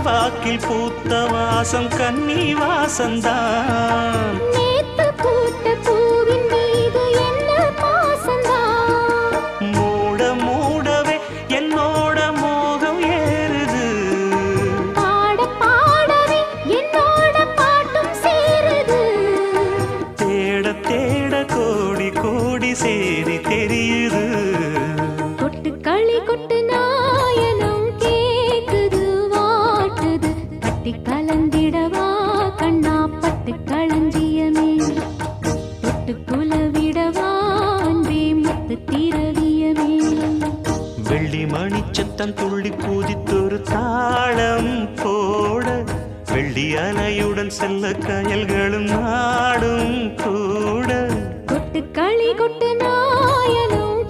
வாக்கில் பூத்த வாசம் கன்னி வாசந்தான். நேத்து பூத்த பூவின் மீது என்ன பாசந்தான். மூட மூடவே என்னோட மோகம் ஏறுது. பாட பாடவே என்னோட பாட்டும் சேருது. தேட தேட கோடி கோடி சேரி தெரியுது. கொட்டு களி கொட்டு நாயனம் கேக்குது வாட்டுது. பட்டி கலந்திடவா கண்ணா பட்டு களஞ்சியமே. தொட்டு குலவிடவா அன்பே முத்து திரவியமே. வெள்ளி மணிச்சத்தம் துள்ளி குதித்தொரு தாளம் போட வெள்ளி அலையுடன் செல்ல கயல்களும் நாடும் கூட. கொட்டு களி கொட்டு நாயனம்